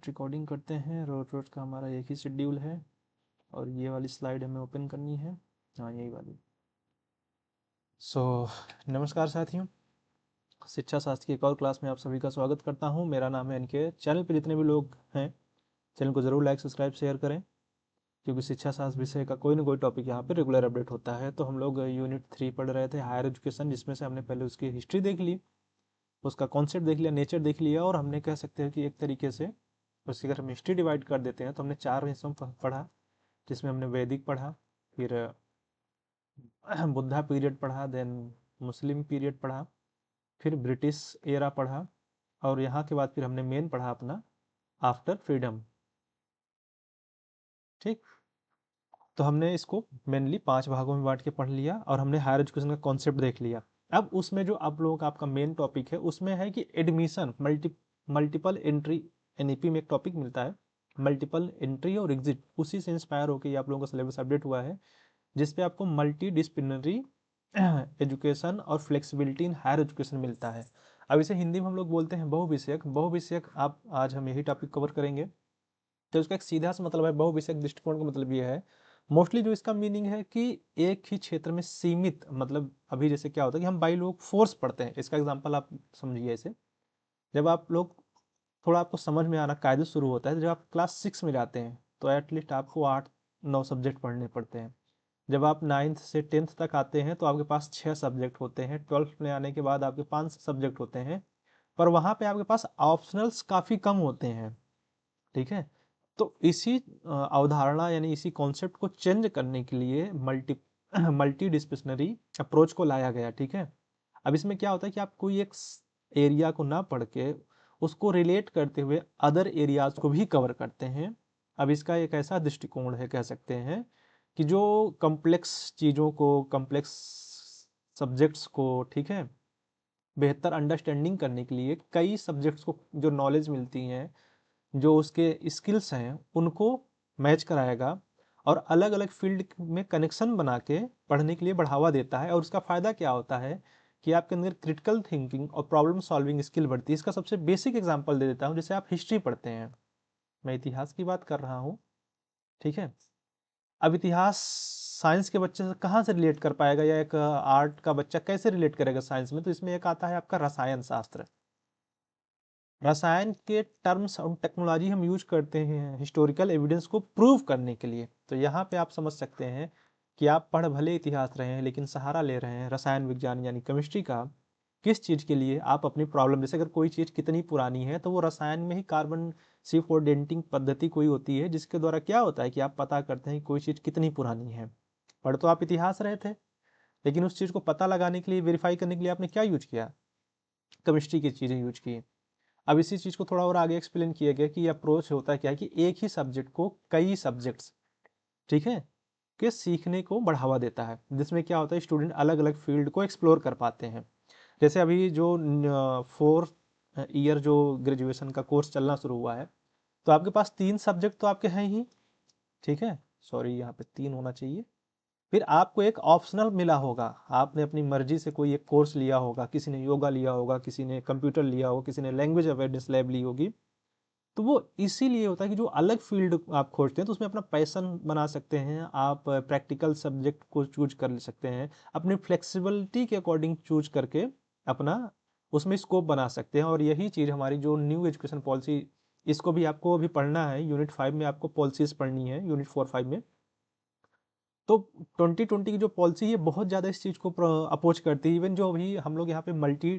Start recording करते हैं। रोज का हमारा एक ही शेड्यूल है और ये वाली स्लाइड हमें ओपन करनी है। हाँ, यही वाली। नमस्कार साथियों, शिक्षा शास्त्र की एक और क्लास में आप सभी का स्वागत करता हूँ। मेरा नाम है एनके। चैनल पर जितने भी लोग हैं, चैनल को ज़रूर लाइक सब्सक्राइब शेयर करें, क्योंकि शिक्षा शास्त्र विषय का कोई ना कोई टॉपिक यहाँ पे रेगुलर अपडेट होता है। तो हम लोग यूनिट 3 पढ़ रहे थे, हायर एजुकेशन, जिसमें से हमने पहले उसकी हिस्ट्री देख ली, उसका कॉन्सेप्ट देख लिया, नेचर देख लिया, और हमने कह सकते हैं कि एक तरीके से उसकी अगर हम हिस्ट्री डिवाइड कर देते हैं तो हमने 4 हिस्सों में पढ़ा, जिसमें हमने वैदिक पढ़ा, फिर बुद्धा पीरियड पढ़ा, देन मुस्लिम पीरियड पढ़ा, फिर ब्रिटिश एरा पढ़ा, और यहाँ के बाद फिर हमने मेन पढ़ा अपना आफ्टर फ्रीडम। ठीक, तो हमने इसको मेनली 5 भागों में बांट के पढ़ लिया और हमने हायर एजुकेशन का कॉन्सेप्ट देख लिया। अब उसमें जो आप लोगों का आपका मेन टॉपिक है उसमें है कि एडमिशन मल्टीपल एंट्री। एनईपी में एक टॉपिक मिलता है मल्टीपल एंट्री और एग्जिट, उसी से इंस्पायर होकर आप लोगों का सिलेबस अपडेट हुआ है, जिसपे आपको मल्टी डिसिप्लिनरी एजुकेशन और फ्लेक्सिबिलिटी इन हायर एजुकेशन मिलता है। अब इसे हिंदी में हम लोग बोलते हैं बहुविषयक। बहुविषयक आप आज हम यही टॉपिक कवर करेंगे। तो इसका एक सीधा सा मतलब है, बहुविषयक दृष्टिकोण का मतलब ये है, मोस्टली जो इसका मीनिंग है कि एक ही क्षेत्र में सीमित, मतलब अभी जैसे क्या होता है कि हम बाई लोग फोर्स पढ़ते हैं। इसका एग्जांपल आप समझिए ऐसे, जब आप लोग थोड़ा आपको समझ में आना कायदे शुरू होता है, तो जब आप क्लास 6 में जाते हैं तो एटलीस्ट आपको 8-9 सब्जेक्ट पढ़ने पड़ते हैं। जब आप 9th से 10th तक आते हैं तो आपके पास 6 सब्जेक्ट होते हैं। 12th में आने के बाद आपके 5 सब्जेक्ट होते हैं, पर वहाँ पे आपके पास ऑप्शनल्स काफ़ी कम होते हैं। ठीक है, तो इसी अवधारणा यानी इसी कॉन्सेप्ट को चेंज करने के लिए मल्टी डिसिप्लिनरी अप्रोच को लाया गया। ठीक है, अब इसमें क्या होता है कि आप कोई एक एरिया को ना पढ़ के उसको रिलेट करते हुए अदर एरियाज को भी कवर करते हैं। अब इसका एक ऐसा दृष्टिकोण है, कह सकते हैं कि जो कॉम्प्लेक्स चीज़ों को, कॉम्प्लेक्स सब्जेक्ट्स को, ठीक है, बेहतर अंडरस्टैंडिंग करने के लिए कई सब्जेक्ट्स को जो नॉलेज मिलती हैं, जो उसके स्किल्स हैं, उनको मैच कराएगा और अलग अलग फील्ड में कनेक्शन बना के पढ़ने के लिए बढ़ावा देता है। और उसका फ़ायदा क्या होता है कि आपके अंदर क्रिटिकल थिंकिंग और प्रॉब्लम सॉल्विंग स्किल बढ़ती है। इसका सबसे बेसिक एग्जांपल दे देता हूँ। जैसे आप हिस्ट्री पढ़ते हैं, मैं इतिहास की बात कर रहा हूँ, ठीक है। अब इतिहास साइंस के बच्चे से कहाँ से रिलेट कर पाएगा, या एक आर्ट का बच्चा कैसे रिलेट करेगा साइंस में? तो इसमें एक आता है आपका रसायन शास्त्र। रसायन के टर्म्स और टेक्नोलॉजी हम यूज करते हैं हिस्टोरिकल एविडेंस को प्रूव करने के लिए। तो यहाँ पे आप समझ सकते हैं कि आप पढ़ भले इतिहास रहे हैं, लेकिन सहारा ले रहे हैं रसायन विज्ञान यानी केमिस्ट्री का। किस चीज़ के लिए? आप अपनी प्रॉब्लम, जैसे अगर कोई चीज़ कितनी पुरानी है तो वो रसायन में ही कार्बन C4 डेंटिंग पद्धति कोई होती है, जिसके द्वारा क्या होता है कि आप पता करते हैं कि कोई चीज़ कितनी पुरानी है। पढ़ तो आप इतिहास रहे थे, लेकिन उस चीज़ को पता लगाने के लिए, वेरीफाई करने के लिए आपने क्या यूज किया? केमिस्ट्री की चीज़ें यूज की। अब इसी चीज़ को थोड़ा और आगे एक्सप्लेन किया गया कि ये अप्रोच होता है क्या है कि एक ही सब्जेक्ट को कई सब्जेक्ट्स, ठीक है, के सीखने को बढ़ावा देता है, जिसमें क्या होता है स्टूडेंट अलग अलग फील्ड को एक्सप्लोर कर पाते हैं। जैसे अभी जो 4th ईयर जो ग्रेजुएशन का कोर्स चलना शुरू हुआ है, तो आपके पास 3 सब्जेक्ट तो आपके हैं ही, ठीक है, सॉरी यहाँ पे 3 होना चाहिए। फिर आपको एक ऑप्शनल मिला होगा, आपने अपनी मर्जी से कोई एक कोर्स लिया होगा, किसी ने योगा लिया होगा, किसी ने कंप्यूटर लिया होगा, किसी ने लैंग्वेज अवेयरनेस लैब ली होगी। तो वो इसीलिए होता है कि जो अलग फील्ड आप खोजते हैं तो उसमें अपना पैशन बना सकते हैं, आप प्रैक्टिकल सब्जेक्ट को चूज कर सकते हैं, अपनी फ्लेक्सिबिलिटी के अकॉर्डिंग चूज करके अपना उसमें स्कोप बना सकते हैं। और यही चीज़ हमारी जो न्यू एजुकेशन पॉलिसी, इसको भी आपको अभी पढ़ना है। यूनिट 5 में आपको पॉलिसीज पढ़नी है, यूनिट 4-5 में। तो 2020 की जो पॉलिसी है बहुत ज़्यादा इस चीज़ को अपोज करती है। इवन जो अभी हम लोग यहाँ पे मल्टी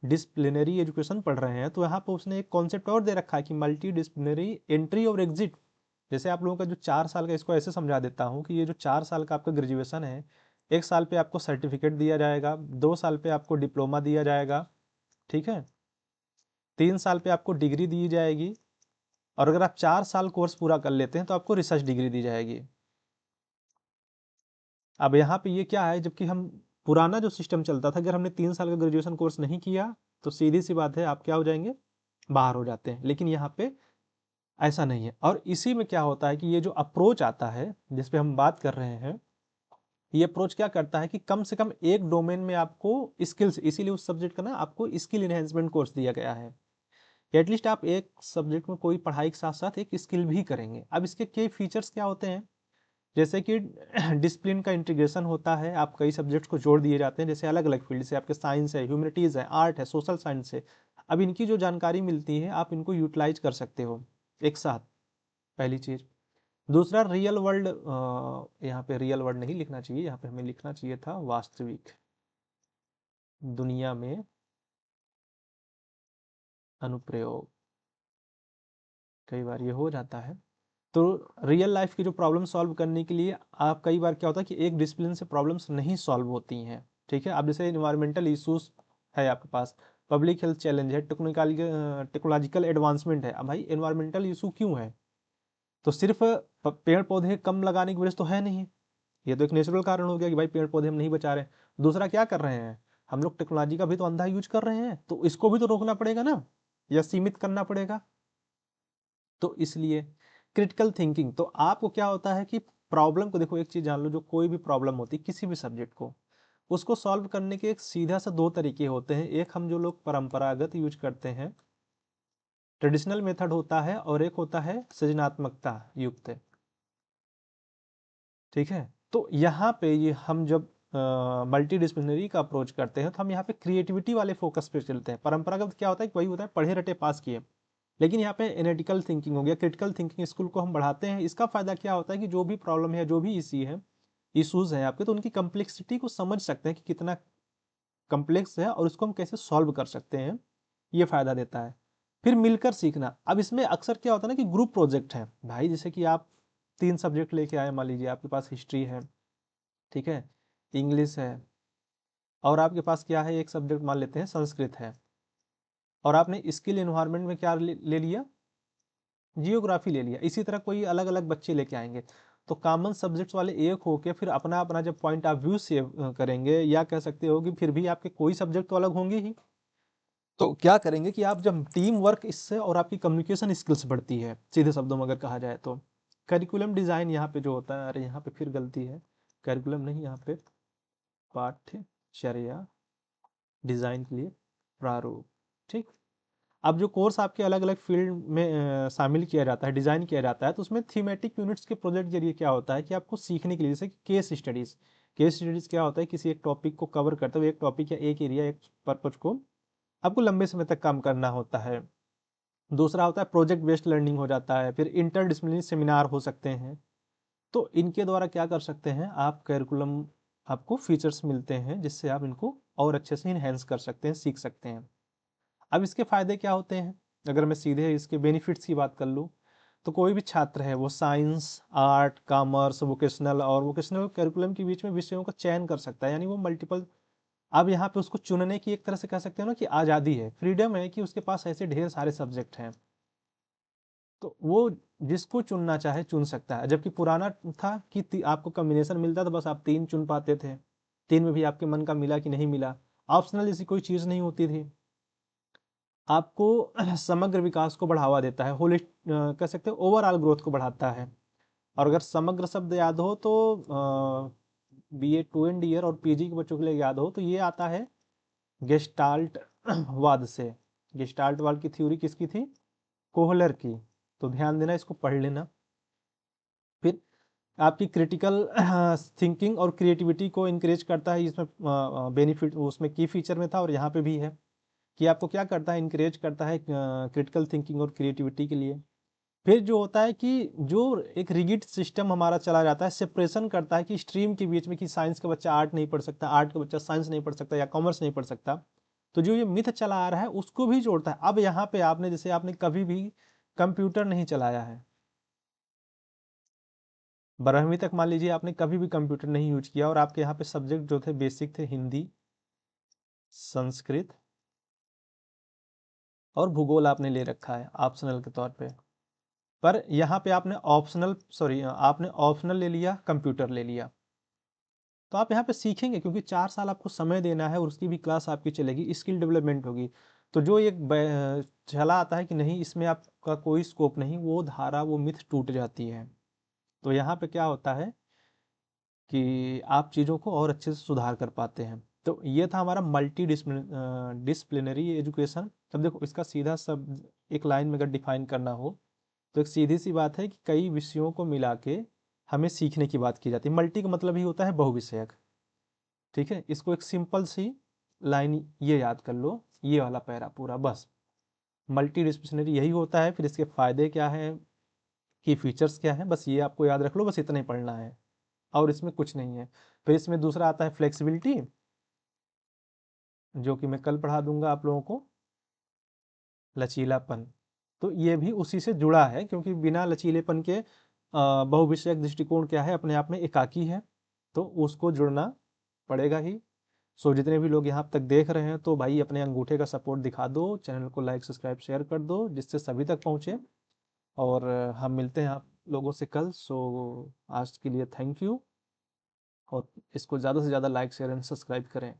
डिसिप्लिनरी एजुकेशन पढ़ रहे हैं, तो यहाँ पे उसने एक कॉन्सेप्ट और दे रखा है कि मल्टी डिसिप्लिनरी एंट्री और एग्जिट। जैसे आप लोगों का जो 4 साल का, इसको ऐसे समझा देता हूँ कि ये जो 4 साल का आपका ग्रेजुएशन है, 1 साल पे आपको सर्टिफिकेट दिया जाएगा, 2 साल पे आपको डिप्लोमा दिया जाएगा, ठीक है, 3 साल पे आपको डिग्री दी जाएगी, और अगर आप 4 साल कोर्स पूरा कर लेते हैं तो आपको रिसर्च डिग्री दी जाएगी। अब यहाँ पे ये क्या है, जबकि हम पुराना जो सिस्टम चलता था, अगर हमने 3 साल का ग्रेजुएशन कोर्स नहीं किया तो सीधी सी बात है आप क्या हो जाएंगे, बाहर हो जाते हैं। लेकिन यहाँ पे ऐसा नहीं है। और इसी में क्या होता है कि ये जो अप्रोच आता है जिस पे हम बात कर रहे हैं, ये अप्रोच क्या करता है कि कम से कम एक डोमेन में आपको स्किल्स, इसीलिए उस सब्जेक्ट का ना आपको स्किल इन्हेंसमेंट कोर्स दिया गया है एटलीस्ट आप एक सब्जेक्ट में कोई पढ़ाई के साथ साथ एक स्किल भी करेंगे। अब इसके कई फीचर्स क्या होते हैं, जैसे कि डिसिप्लिन का इंटीग्रेशन होता है, आप कई सब्जेक्ट्स को जोड़ दिए जाते हैं, जैसे अलग अलग फील्ड से, आपके साइंस है, ह्यूमैनिटीज़ है, आर्ट है, सोशल साइंस है। अब इनकी जो जानकारी मिलती है आप इनको यूटिलाइज कर सकते हो एक साथ, पहली चीज़। दूसरा रियल वर्ल्ड, यहाँ पे रियल वर्ल्ड नहीं लिखना चाहिए, यहाँ पे हमें लिखना चाहिए था वास्तविक दुनिया में अनुप्रयोग, कई बार ये हो जाता है। तो रियल लाइफ की जो प्रॉब्लम सॉल्व करने के लिए आप, कई बार क्या होता है कि एक डिसिप्लिन से प्रॉब्लम्स नहीं सॉल्व होती हैं, ठीक है। अब जैसे इन्वायरमेंटल इशूज है आपके पास, पब्लिक हेल्थ चैलेंज है, टेक्नोलॉजिकल एडवांसमेंट है। अब भाई इन्वायरमेंटल इशू क्यों है, तो सिर्फ पेड़ पौधे कम लगाने की वजह से तो है नहीं, ये तो एक नेचुरल कारण हो गया कि भाई पेड़ पौधे हम नहीं बचा रहे हैं। दूसरा क्या कर रहे हैं हम लोग, टेक्नोलॉजी का भी तो अंधा यूज कर रहे हैं, तो इसको भी तो रोकना पड़ेगा ना, या सीमित करना पड़ेगा। तो इसलिए क्रिटिकल थिंकिंग, तो आपको क्या होता है कि प्रॉब्लम को देखो, एक चीज जान लो, जो कोई भी प्रॉब्लम होती है किसी भी सब्जेक्ट को, उसको सॉल्व करने के एक सीधा सा दो तरीके होते हैं। एक हम जो लोग परंपरागत यूज करते हैं, ट्रेडिशनल मेथड होता है, और एक होता है सृजनात्मकता युक्त, ठीक है। तो यहाँ पे ये हम जब मल्टी डिसिप्लिनरी का अप्रोच करते हैं, तो हम यहाँ पे क्रिएटिविटी वाले फोकस पे चलते हैं। परंपरागत क्या होता है कि वही होता है पढ़े रटे पास किए, लेकिन यहाँ पे एनालिटिकल थिंकिंग हो गया, क्रिटिकल थिंकिंग स्कूल को हम बढ़ाते हैं। इसका फायदा क्या होता है कि जो भी प्रॉब्लम है, जो भी इशूज हैं आपके, तो उनकी कम्प्लेक्सिटी को समझ सकते हैं कि कितना कम्प्लेक्स है और उसको हम कैसे सॉल्व कर सकते हैं, ये फायदा देता है। फिर मिलकर सीखना, अब इसमें अक्सर क्या होता है ना कि ग्रुप प्रोजेक्ट है भाई, जैसे कि आप 3 सब्जेक्ट लेके आए, मान लीजिए आपके पास हिस्ट्री है, ठीक है, इंग्लिश है, और आपके पास क्या है, एक सब्जेक्ट मान लेते हैं संस्कृत है, और आपने स्किल एनवायरनमेंट में क्या ले लिया, जियोग्राफी ले लिया। इसी तरह कोई अलग अलग बच्चे लेके आएंगे, तो कॉमन सब्जेक्ट्स वाले एक होके फिर अपना अपना जब पॉइंट ऑफ व्यू से करेंगे, या कह सकते हो कि फिर भी आपके कोई सब्जेक्ट तो अलग होंगे ही, तो क्या करेंगे कि आप जब टीम वर्क, इससे और आपकी कम्युनिकेशन स्किल्स बढ़ती है, सीधे शब्दों में अगर कहा जाए तो। करिकुलम डिजाइन यहाँ पे जो होता है, अरे यहाँ पे फिर गलती है, करिकुलम नहीं, यहाँ पे पाठ्यचर्या डिजाइन के लिए प्रारूप, ठीक। अब जो कोर्स आपके अलग अलग फील्ड में शामिल किया जाता है, डिजाइन किया जाता है, तो उसमें थीमेटिक यूनिट्स के प्रोजेक्ट जरिए क्या होता है कि आपको सीखने के लिए, जैसे केस स्टडीज क्या होता है, किसी एक टॉपिक को कवर करते हुए, एक टॉपिक या एक एरिया, एक पर्पज को आपको लंबे समय तक काम करना होता है। दूसरा होता है प्रोजेक्ट बेस्ड लर्निंग हो जाता है, फिर इंटरडिसिप्लिनरी सेमिनार हो सकते हैं। तो इनके द्वारा क्या कर सकते हैं आप, करिकुलम आपको फीचर्स मिलते हैं जिससे आप इनको और अच्छे से इन्हेंस कर सकते हैं, सीख सकते हैं। अब इसके फायदे क्या होते हैं, अगर मैं सीधे इसके बेनिफिट्स की बात कर लूँ, तो कोई भी छात्र है वो साइंस, आर्ट, कॉमर्स, वोकेशनल और वोकेशनल करिकुलम के बीच में विषयों का चयन कर सकता है, यानी वो मल्टीपल, अब यहाँ पे उसको चुनने की एक तरह से कह सकते हो ना कि आज़ादी है, फ्रीडम है, कि उसके पास ऐसे ढेर सारे सब्जेक्ट हैं, तो वो जिसको चुनना चाहे चुन सकता है। जबकि पुराना था कि आपको कॉम्बिनेशन मिलता था, बस आप 3 चुन पाते थे, 3 में भी आपके मन का मिला कि नहीं मिला। ऑप्शनल जैसी कोई चीज़ नहीं होती थी। आपको समग्र विकास को बढ़ावा देता है, कह सकते हो ओवरऑल ग्रोथ को बढ़ाता है। और अगर समग्र शब्द याद हो तो BA 2 एंड ईयर और PG के बच्चों के लिए याद हो तो ये आता है गेस्टाल्ट वाद से। गेस्टाल्ट वाद की थ्योरी किसकी थी, कोहलर की। तो ध्यान देना, इसको पढ़ लेना। फिर आपकी क्रिटिकल थिंकिंग और क्रिएटिविटी को इंकरेज करता है, इसमें बेनिफिट उसमें की फीचर में था और यहाँ पे भी है कि आपको क्या करता है, इंकरेज करता है क्रिटिकल थिंकिंग और क्रिएटिविटी के लिए। फिर जो होता है कि जो एक रिगिड सिस्टम हमारा चला जाता है, सेपरेशन करता है कि स्ट्रीम के बीच में, कि साइंस का बच्चा आर्ट नहीं पढ़ सकता, आर्ट का बच्चा साइंस नहीं पढ़ सकता, या कॉमर्स नहीं पढ़ सकता, तो जो ये मिथ चला आ रहा है उसको भी जोड़ता है। अब यहाँ पे आपने, जैसे आपने कभी भी कंप्यूटर नहीं चलाया है, 12वीं तक मान लीजिए आपने कभी भी कंप्यूटर नहीं यूज किया, और आपके यहाँ पे सब्जेक्ट जो थे बेसिक थे, हिंदी, संस्कृत और भूगोल आपने ले रखा है ऑप्शनल के तौर पे। पर यहाँ पे आपने ऑप्शनल ले लिया, कंप्यूटर ले लिया, तो आप यहाँ पे सीखेंगे, क्योंकि 4 साल आपको समय देना है और उसकी भी क्लास आपकी चलेगी, स्किल डेवलपमेंट होगी। तो जो एक चला आता है कि नहीं इसमें आपका कोई स्कोप नहीं, वो धारा, वो मिथ टूट जाती है। तो यहाँ पे क्या होता है कि आप चीज़ों को और अच्छे से सुधार कर पाते हैं। तो तो ये था हमारा मल्टी डिसिप्लिनरी एजुकेशन। अब देखो इसका सीधा सब एक लाइन में अगर डिफाइन करना हो तो एक सीधी सी बात है कि कई विषयों को मिला के हमें सीखने की बात की जाती है। मल्टी का मतलब ही होता है बहुविषयक। ठीक है, इसको एक सिंपल सी लाइन ये याद कर लो, ये वाला पैरा पूरा बस। मल्टी डिसिप्लिनरी यही होता है, फिर इसके फायदे क्या हैं, की फीचर्स क्या हैं, बस ये आपको याद रख लो, बस इतना ही पढ़ना है और इसमें कुछ नहीं है। फिर इसमें दूसरा आता है फ्लेक्सिबिलिटी, जो कि मैं कल पढ़ा दूंगा आप लोगों को, लचीलापन। तो ये भी उसी से जुड़ा है, क्योंकि बिना लचीलेपन के बहुविषयक दृष्टिकोण क्या है, अपने आप में एकाकी है, तो उसको जुड़ना पड़ेगा ही। सो जितने भी लोग यहाँ तक देख रहे हैं तो भाई अपने अंगूठे का सपोर्ट दिखा दो, चैनल को लाइक सब्सक्राइब शेयर कर दो, जिससे सभी तक पहुँचे। और हम मिलते हैं आप लोगों से कल। सो आज के लिए थैंक यू, और इसको ज़्यादा से ज़्यादा लाइक शेयर एंड सब्सक्राइब करें।